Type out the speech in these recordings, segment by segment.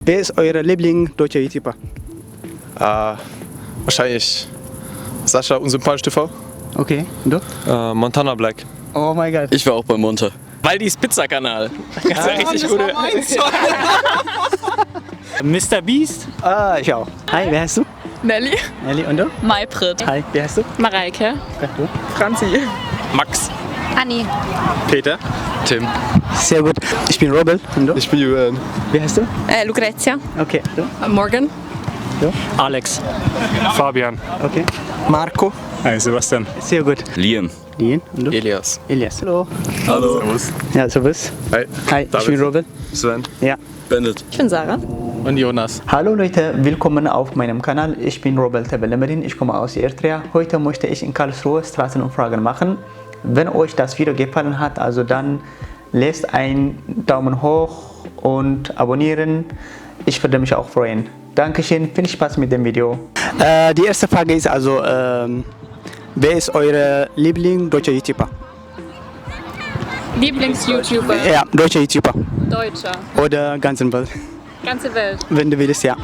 Wer ist euer Lieblingsdeutscher YouTuber? Wahrscheinlich Sascha, unsympathisch TV. Okay, und du? Montana Black. Oh mein Gott. Ich war auch bei Monta. Waldis Pizza-Kanal. Das ist ja richtig gute. Mr. Beast? Ich auch. Hi, wer heißt du? Nelly. Nelly, und du? Maybrit. Hi, wer heißt du? Mareike. Ja, du? Franzi. Max. Anni. Peter. Tim. Sehr gut. Ich bin Robert, und du? Ich bin Julian. Wer heißt du? Lucrezia. Okay, du? Morgan. Alex. Fabian. Okay. Marco. Hi, Sebastian. Sehr gut. Liam. Ian, und du? Elias. Elias. Hallo. Hallo. Servus. Ja, servus. Hi. Hi, ich David. bin Robert. Sven. Ja. Bennett. Ich bin Sarah. Und Jonas. Hallo Leute, willkommen auf meinem Kanal. Ich bin Robert Bellemerin, ich komme aus Eritrea. Heute möchte ich in Karlsruhe Straßenumfragen machen. Wenn euch das Video gefallen hat, also dann lasst einen Daumen hoch und abonnieren. Ich würde mich auch freuen. Dankeschön, viel Spaß mit dem Video. Die erste Frage ist also, wer ist euer Lieblingsdeutscher YouTuber? Lieblings-YouTuber. Ja, deutscher YouTuber. Deutscher. Oder ganzen Welt. Ganze Welt. Wenn du willst, ja.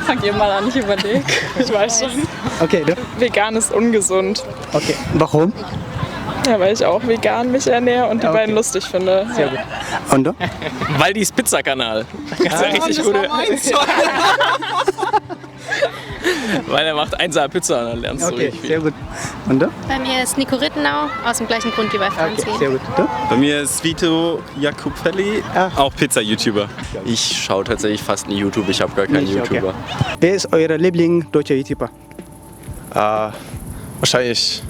Fang ihr mal an, ich überlege. Ich weiß schon. Okay, du? Vegan ist ungesund. Okay. Warum? Ja, weil ich auch vegan mich ernähre und die Okay. beiden lustig finde. Sehr gut. Und du? Waldis Pizza-Kanal. Das ist ja richtig gute. Weil er macht 1A Pizza und dann lernst du Okay, richtig viel. sehr gut. Und du? Bei mir ist Nico Rittenau, aus dem gleichen Grund wie bei Franzi. Okay, sehr gut. Du? Bei mir ist Vito Jacopelli, Ah. auch Pizza-YouTuber. Ich schaue tatsächlich fast nie YouTube, ich habe gar keinen Nicht, okay. YouTuber. Wer ist euer Lieblingsdeutscher YouTuber? Wahrscheinlich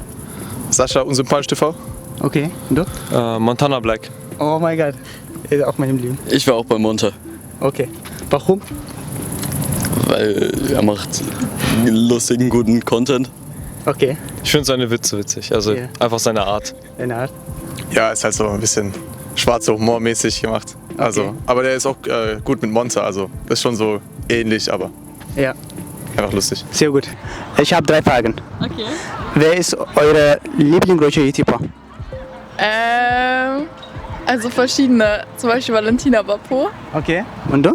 Sascha, unsympathisch TV. Okay, und du? Montana Black. Oh mein Gott, ist auch mein Lieblings. Ich war auch bei Monta, Okay, warum? weil er macht lustigen, guten Content. Okay, Ich finde seine Witze witzig, also Ja. einfach seine Art. eine Art. Ja, ist halt so ein bisschen schwarzer Humor-mäßig gemacht. Also, Okay. aber der ist auch gut mit Monta, also ist schon so ähnlich, aber Ja, einfach lustig. sehr gut. Ich habe 3 Fragen. Okay. Wer ist euer Lieblingsdeutscher YouTuber? Also verschiedene. Zum Beispiel Valentina Bapo. Okay, und du?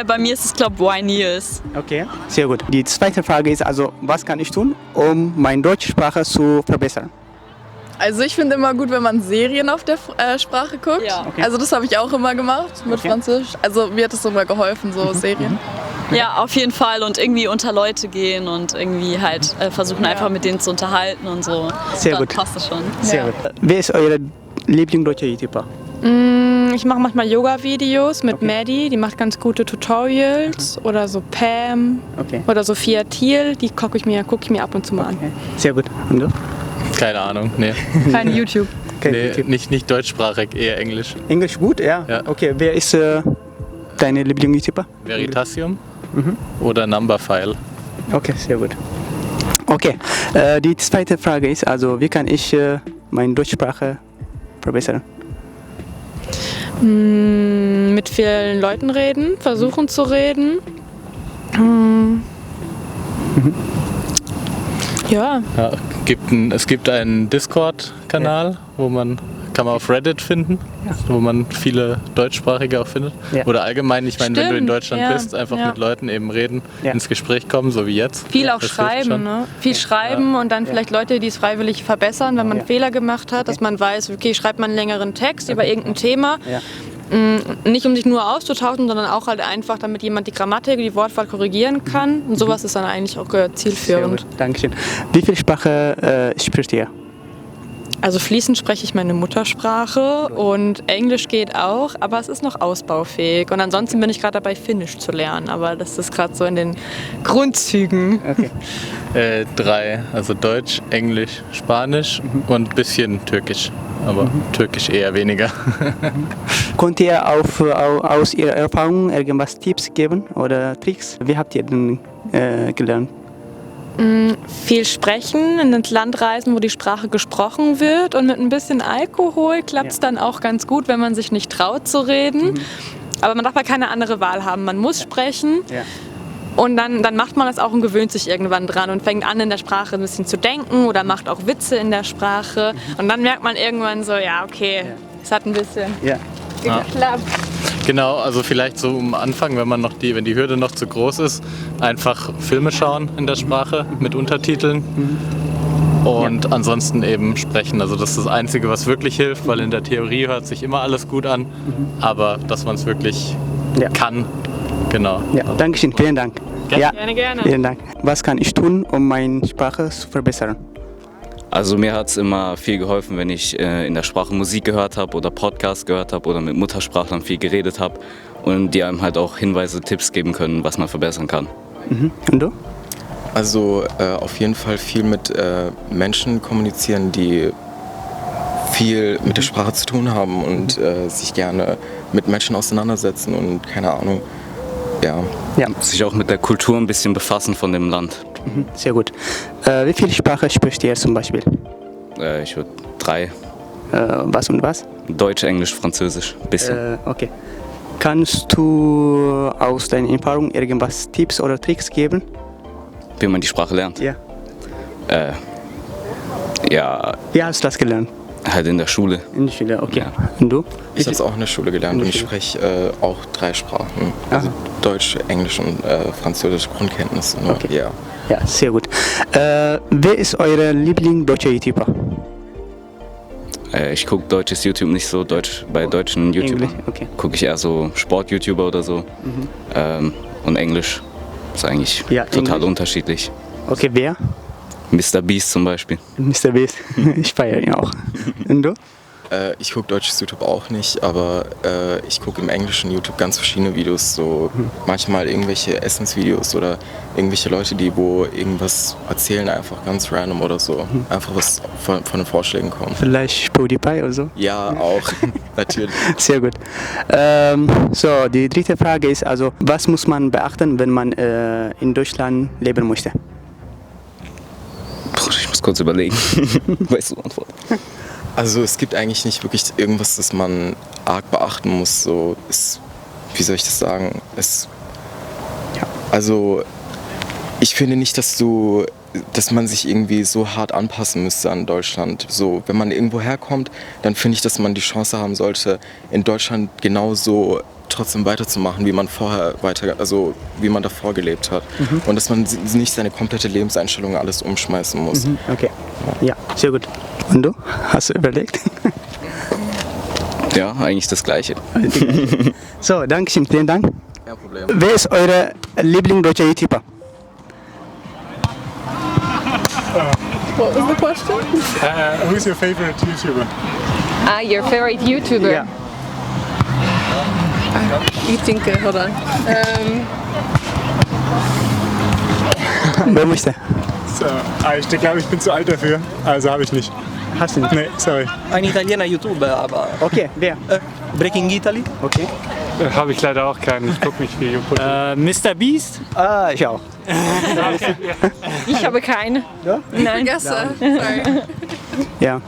Bei mir ist es, glaube ich, Nils. Okay, sehr gut. Die zweite Frage ist also, was kann ich tun, um meine Deutschsprache zu verbessern? Also ich finde immer gut, wenn man Serien auf der Sprache guckt. Ja. Okay. Also das habe ich auch immer gemacht mit Okay. Französisch. Also mir hat es immer geholfen, so Serien. Ja, auf jeden Fall und irgendwie unter Leute gehen und irgendwie halt versuchen einfach mit denen zu unterhalten und so. Sehr Dann gut. passt es schon. Sehr gut. Wer ist euer Lieblingsdeutscher YouTuber? Ich mache manchmal Yoga-Videos mit Maddie, die macht ganz gute Tutorials oder so Pam Okay. oder Sophia Thiel, die gucke ich mir ab und zu mal an. Okay. Sehr gut. Und du? Keine Ahnung, nee. Kein YouTube. Okay, Nee, YouTube. nicht deutschsprachig, eher Englisch. Englisch gut, ja? Ja. Okay, wer ist deine Lieblings-YouTuber? Veritasium oder Numberphile. Okay, sehr gut. Okay, die zweite Frage ist also, wie kann ich meine Deutschsprache verbessern? Mit vielen Leuten reden, versuchen zu reden. Ja, Ja, es gibt einen Discord-Kanal, kann man auf Reddit finden, wo man viele Deutschsprachige auch findet. Ja. Oder allgemein, ich meine, wenn du in Stimmt, Deutschland ja, bist, einfach ja. mit Leuten eben reden, Ja. ins Gespräch kommen, so wie jetzt. viel auch Das hilft schreiben, schon. ne? Viel schreiben und dann vielleicht Leute, die es freiwillig verbessern, wenn man Ja. Fehler gemacht hat, dass man weiß, okay, schreibt man einen längeren Text über irgendein Thema. Ja. Nicht um sich nur auszutauschen, sondern auch halt einfach, damit jemand die Grammatik, die Wortwahl korrigieren kann. Und sowas ist dann eigentlich auch Sehr zielführend. gut, Dankeschön. Wie viel Sprache spricht ihr? Also fließend spreche ich meine Muttersprache und Englisch geht auch, aber es ist noch ausbaufähig. Und ansonsten bin ich gerade dabei, Finnisch zu lernen, aber das ist gerade so in den Grundzügen. Okay. 3, also Deutsch, Englisch, Spanisch und ein bisschen Türkisch. Aber Türkisch eher weniger. Könnt ihr aus Ihrer Erfahrung irgendwas Tipps geben oder Tricks? Wie habt ihr denn gelernt? Viel sprechen, in das Land reisen, wo die Sprache gesprochen wird und mit ein bisschen Alkohol klappt es dann auch ganz gut, wenn man sich nicht traut zu reden. Aber man darf ja keine andere Wahl haben. Man muss sprechen. Ja. Und dann macht man das auch und gewöhnt sich irgendwann dran und fängt an, in der Sprache ein bisschen zu denken oder macht auch Witze in der Sprache. Und dann merkt man irgendwann so, ja, okay, es hat ein bisschen Ja. geklappt. Genau, also vielleicht so am Anfang, wenn die Hürde noch zu groß ist, einfach Filme schauen in der Sprache mit Untertiteln und ansonsten eben sprechen. Also das ist das Einzige, was wirklich hilft, weil in der Theorie hört sich immer alles gut an, aber dass man es wirklich kann, genau. Ja, Dankeschön, vielen Dank. Ja, Gerne. vielen Dank. Was kann ich tun, um meine Sprache zu verbessern? Also mir hat es immer viel geholfen, wenn ich in der Sprache Musik gehört habe oder Podcasts gehört habe oder mit Muttersprachlern viel geredet habe und die einem halt auch Hinweise, Tipps geben können, was man verbessern kann. Und du? Also auf jeden Fall viel mit Menschen kommunizieren, die viel mit der Sprache zu tun haben und sich gerne mit Menschen auseinandersetzen und keine Ahnung, Sich auch mit der Kultur ein bisschen befassen von dem Land. Sehr gut. Wie viele Sprachen spricht ihr zum Beispiel? Ich würde 3. Was und was? Deutsch, Englisch, Französisch, ein bisschen. Okay. Kannst du aus deinen Erfahrungen irgendwas Tipps oder Tricks geben? Wie man die Sprache lernt. Ja. Wie hast du das gelernt? Halt in der Schule. In der Schule, okay. Ja. Und du? ich habe es auch in der Schule gelernt und ich spreche auch 3 Sprachen. Also Deutsch, Englisch und Französisch Grundkenntnisse. Nur, Okay. Ja, sehr gut. Wer ist euer Lieblingsdeutscher YouTuber? Ich gucke deutsches YouTube nicht so, bei deutschen YouTubern okay. gucke ich eher so Sport-YouTuber oder so. Und Englisch ist eigentlich total Englisch. unterschiedlich. Okay, wer? Mr. Beast zum Beispiel. Mr. Beast. Ich feiere ihn auch. Und du? Ich gucke deutsches YouTube auch nicht, aber ich gucke im englischen YouTube ganz verschiedene Videos, so manchmal irgendwelche Essensvideos oder irgendwelche Leute, die wo irgendwas erzählen, einfach ganz random oder so. Einfach was von den Vorschlägen kommt. Vielleicht PewDiePie oder so? Ja, auch, natürlich. Sehr gut. So, die dritte Frage ist also, was muss man beachten, wenn man in Deutschland leben möchte? Ich muss kurz überlegen. Weißt du Antwort? Also es gibt eigentlich nicht wirklich irgendwas, das man arg beachten muss. So, wie soll ich das sagen? Also ich finde nicht, dass man sich irgendwie so hart anpassen müsste an Deutschland. So, wenn man irgendwo herkommt, dann finde ich, dass man die Chance haben sollte, in Deutschland genauso trotzdem weiterzumachen, wie man wie man davor gelebt hat. Und dass man nicht seine komplette Lebenseinstellung alles umschmeißen muss. Okay. Ja, sehr gut. Und du? Hast du überlegt? Ja, eigentlich das Gleiche. So, danke schön, vielen Dank. Kein Problem. Wer ist euer Lieblingsdeutscher YouTuber? What was the question? Who's your favorite YouTuber? Your favorite YouTuber? Ja. Ich denke, hold on. Wer möchte? So, ich glaube, ich bin zu alt dafür, also habe ich nicht. Hast du nicht? Nee, sorry. Ein Italiener YouTuber, aber Okay, wer? Breaking Italy. Okay. Habe ich leider auch keinen. Ich gucke nicht viel YouTube. Mr. Beast? Ich auch. Ich habe keinen. Ja? Nein. Sorry. Ja.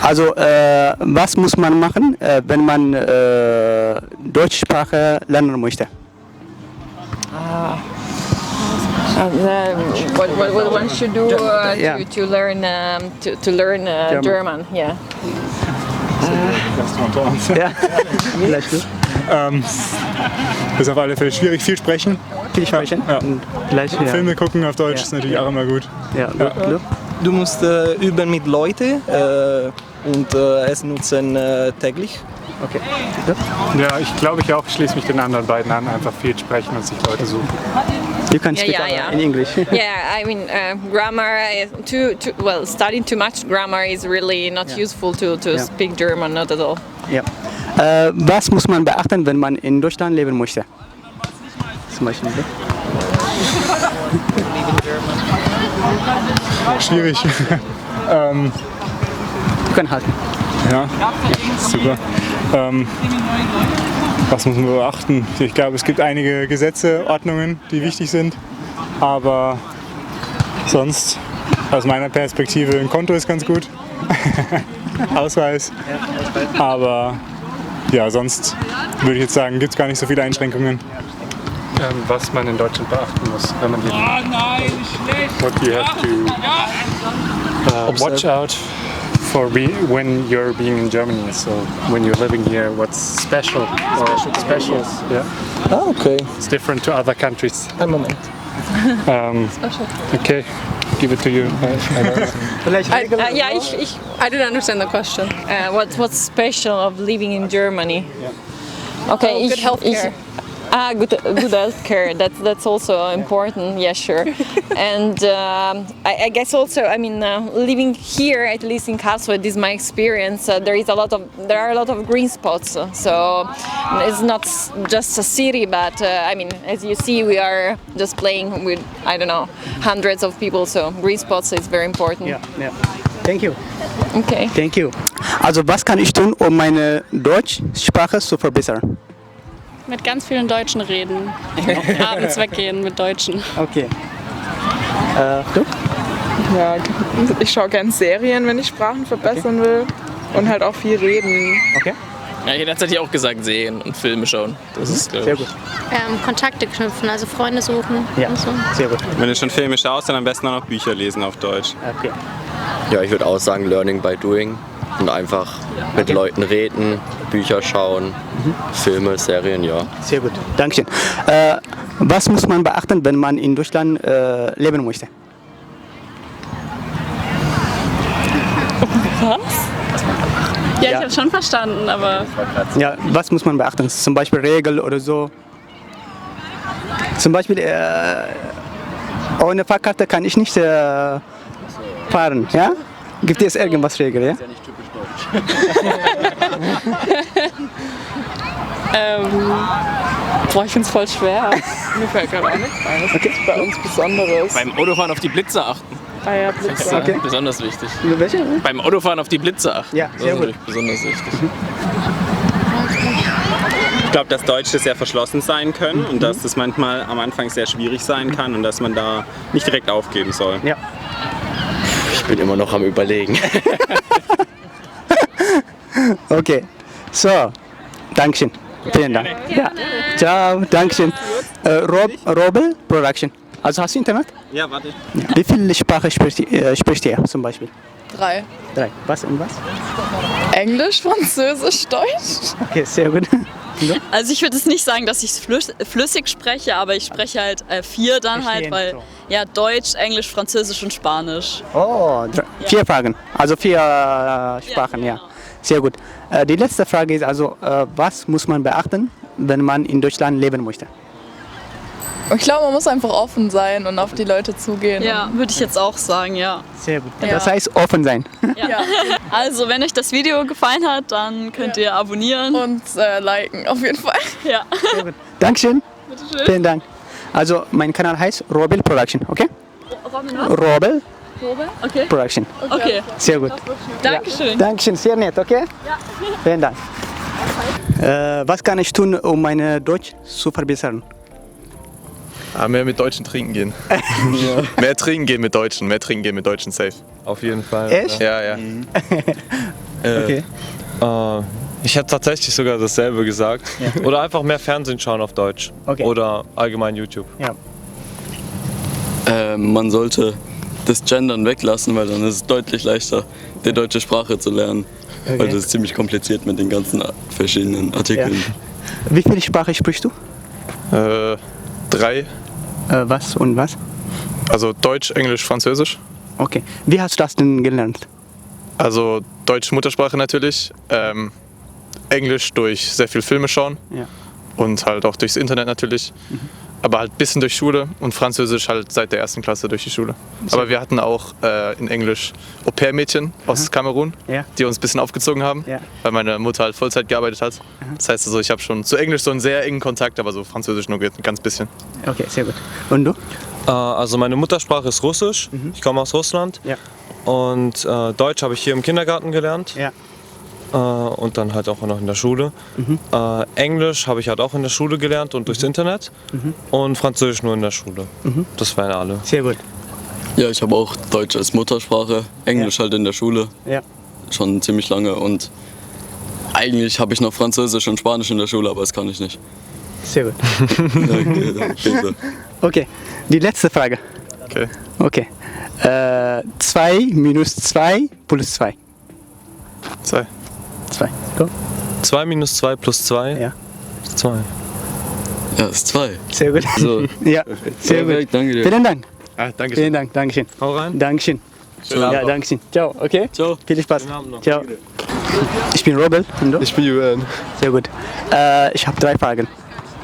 Also, was muss man machen, wenn man Deutschsprache lernen möchte? What one should do Yeah. to learn German? Yeah. Ja, vielleicht du. Das ist auf alle Fälle schwierig. Viel sprechen. Viel sprechen. Ja. Und vielleicht, ja. Filme gucken auf Deutsch Ja. ist natürlich auch immer gut. Ja, du? Du musst üben mit Leuten und es nutzen täglich. Okay. Ja, ich glaube, ich schließe mich den anderen beiden an. Einfach viel sprechen und sich Leute suchen. You can speak in English. Yeah, I mean, grammar, studying too much grammar is really not useful to speak German, not at all. Ja. Was muss man beachten, wenn man in Deutschland leben möchte? Zum Beispiel. Schwierig. Du kannst halten. Ja, super. Was muss man beachten? Ich glaube, es gibt einige Gesetze, Ordnungen, die wichtig sind. Aber sonst, aus meiner Perspektive, ein Konto ist ganz gut. Ausweis. Aber ja, sonst würde ich jetzt sagen, gibt es gar nicht so viele Einschränkungen. Was man in Deutschland beachten muss, wenn man hier what you have to watch out when you're being in Germany, so when you're living here, what's special? Special. Yeah. Ah, okay. It's different to other countries. Ein Moment. Okay, give it to you. I didn't understand the question. What's special of living in Germany? Okay, good healthcare. Good healthcare. That's also important. Yeah, sure. And I guess also, I mean, living here, at least in Karlsruhe, this is my experience. There are a lot of green spots. So it's not just a city, but I mean, as you see, we are just playing with, I don't know, hundreds of people. So green spots is very important. Ja. Thank you. Okay. Thank you. Also was kann ich tun, um meine Deutschsprache zu verbessern? Mit ganz vielen Deutschen reden. Abends weggehen mit Deutschen. Okay. Du? Ja, ich schaue gerne Serien, wenn ich Sprachen verbessern will. Und halt auch viel reden. Okay. Ja, ich hätte tatsächlich auch gesagt, sehen und Filme schauen. Das ist, sehr gut. Kontakte knüpfen, also Freunde suchen. Ja, und so. sehr gut. Wenn du schon Filme schaust, dann am besten auch noch Bücher lesen auf Deutsch. Okay. Ja, ich würde auch sagen, Learning by Doing. Und einfach mit Leuten reden, Bücher schauen, Filme, Serien, ja. Sehr gut, Dankeschön. Was muss man beachten, wenn man in Deutschland leben möchte? Was? Ja, ich habe schon verstanden, aber... Ja, was muss man beachten? Zum Beispiel Regeln oder so. Zum Beispiel ohne Fahrkarte kann ich nicht fahren, ja? Gibt es irgendwas Regeln, ja? Boah, ich find's voll schwer. Mir fällt gerade auch nichts ein. Das ist bei uns Besonderes. Beim Autofahren auf die Blitze achten. Ah ja, Blitze. Das ist Okay. besonders wichtig. Welche? Beim Autofahren auf die Blitze achten. Ja, sehr das gut. ist besonders wichtig. Ich glaube, dass Deutsche sehr verschlossen sein können und dass das manchmal am Anfang sehr schwierig sein kann und dass man da nicht direkt aufgeben soll. Ja. Ich bin immer noch am Überlegen. Okay, so, Dankeschön. Vielen Dank. Ja. Ciao, Dankeschön. Robel Production. Also hast du Internet? Ja, warte. Ja. Wie viele Sprachen spricht ihr zum Beispiel? 3. 3. Was und was? Englisch, Französisch, Deutsch. Okay, sehr gut. Also ich würde jetzt nicht sagen, dass ich flüssig spreche, aber ich spreche halt 4 dann halt, weil ja Deutsch, Englisch, Französisch und Spanisch. Oh, 4 Fragen. Also 4 Sprachen, ja. Sehr gut. Die letzte Frage ist also, was muss man beachten, wenn man in Deutschland leben möchte? Ich glaube, man muss einfach offen sein und auf die Leute zugehen. Ja, würde ich jetzt auch sagen, ja. Sehr gut. Ja. Das heißt, offen sein. Ja. Also, wenn euch das Video gefallen hat, dann könnt ihr abonnieren. Und liken, auf jeden Fall. Ja. Sehr gut. Dankeschön. Bitteschön. Vielen Dank. Also, mein Kanal heißt Robel Production, okay? Robel Okay. Production. Okay. Sehr gut. Dankeschön. Ja. Dankeschön, sehr nett, okay? Ja. Vielen Dank. Was kann ich tun, um meine Deutsch zu verbessern? Mehr mit Deutschen trinken gehen. Mehr trinken gehen mit Deutschen, safe. Auf jeden Fall. Echt? Ja. Okay. Ich hätte tatsächlich sogar dasselbe gesagt. Ja. Oder einfach mehr Fernsehen schauen auf Deutsch. Okay. Oder allgemein YouTube. Ja. Man sollte das Gendern weglassen, weil dann ist es deutlich leichter, die deutsche Sprache zu lernen. Okay. Weil das ist ziemlich kompliziert mit den ganzen verschiedenen Artikeln. Ja. Wie viele Sprachen sprichst du? 3. Was und was? Also Deutsch, Englisch, Französisch. Okay. Wie hast du das denn gelernt? Also Deutsch Muttersprache natürlich, Englisch durch sehr viel Filme schauen Ja. und halt auch durchs Internet natürlich, aber halt ein bisschen durch Schule und Französisch halt seit der 1. Klasse durch die Schule. Aber wir hatten auch in Englisch Au-pair-Mädchen aus Kamerun, Ja. die uns ein bisschen aufgezogen haben, Ja. weil meine Mutter halt Vollzeit gearbeitet hat. Das heißt also, ich habe schon zu Englisch so einen sehr engen Kontakt, aber so Französisch nur ein ganz bisschen. Okay, sehr gut. Und du? Also meine Muttersprache ist Russisch. Ich komme aus Russland. Ja. Und Deutsch habe ich hier im Kindergarten gelernt. Ja. Und dann halt auch noch in der Schule. Englisch habe ich halt auch in der Schule gelernt und durchs Internet. Und Französisch nur in der Schule. Das wären alle. Sehr gut. Ja, ich habe auch Deutsch als Muttersprache, Englisch halt in der Schule. Ja. Schon ziemlich lange und eigentlich habe ich noch Französisch und Spanisch in der Schule, aber das kann ich nicht. Sehr gut. Danke. Okay, die letzte Frage. Okay. Okay. 2 minus 2 plus 2. 2. 2. Go. 2 minus 2 plus 2? Ja. 2. Ja, ist 2. Sehr gut. So. Ja, sehr gut. Danke dir. Vielen Dank. Danke Vielen Dank, Dankeschön. Hau rein. Dankeschön. Schönen Abend Ja, noch. Dankeschön. Ciao, okay? Ciao. Viel Spaß. Schönen Abend noch. Ciao. Ich bin Robel. Und du? Ich bin Julian. Sehr gut. Ich habe 3 Fragen.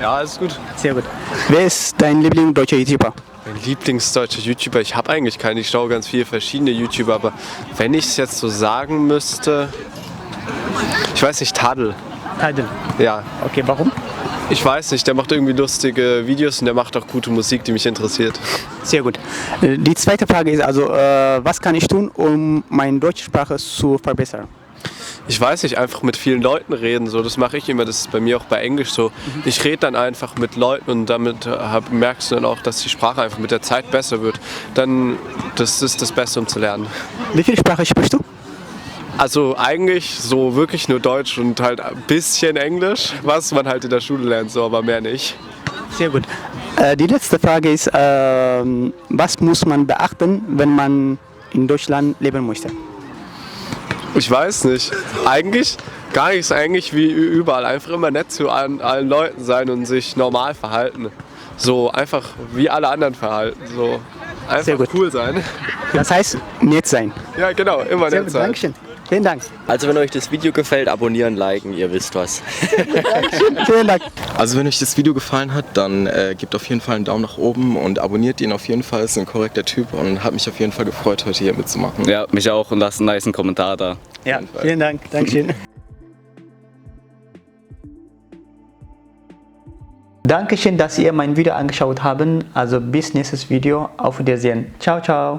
Ja, alles gut. Sehr gut. Wer ist dein Lieblingsdeutscher YouTuber? Mein Lieblingsdeutscher YouTuber, ich habe eigentlich keinen, ich schaue ganz viele verschiedene YouTuber, aber wenn ich es jetzt so sagen müsste, ich weiß nicht, Tadl. Tadl. Ja. Okay, warum? Ich weiß nicht, der macht irgendwie lustige Videos und der macht auch gute Musik, die mich interessiert. Sehr gut. Die zweite Frage ist also, was kann ich tun, um meine deutsche Sprache zu verbessern? Ich weiß nicht, einfach mit vielen Leuten reden, so, das mache ich immer, das ist bei mir auch bei Englisch so. Ich rede dann einfach mit Leuten und damit merkst du dann auch, dass die Sprache einfach mit der Zeit besser wird. Dann, das ist das Beste, um zu lernen. Wie viele Sprachen sprichst du? Also eigentlich so wirklich nur Deutsch und halt ein bisschen Englisch, was man halt in der Schule lernt, so, aber mehr nicht. Sehr gut. Die letzte Frage ist, was muss man beachten, wenn man in Deutschland leben möchte? Ich weiß nicht. Eigentlich gar nichts, eigentlich wie überall. Einfach immer nett zu allen Leuten sein und sich normal verhalten. So einfach wie alle anderen verhalten. So einfach Sehr gut. Cool sein. Das heißt, nett sein. Ja, genau, immer Sehr nett gut, sein. Dankeschön. Vielen Dank. Also wenn euch das Video gefällt, abonnieren, liken, ihr wisst was. Vielen Dank. Also wenn euch das Video gefallen hat, dann gebt auf jeden Fall einen Daumen nach oben und abonniert ihn auf jeden Fall. Ist ein korrekter Typ und hat mich auf jeden Fall gefreut, heute hier mitzumachen. Ja, mich auch und lasst einen nicen Kommentar da. Ja, vielen Dank. Dankeschön. Dankeschön, dass ihr mein Video angeschaut habt. Also bis nächstes Video. Auf Wiedersehen. Ciao, ciao.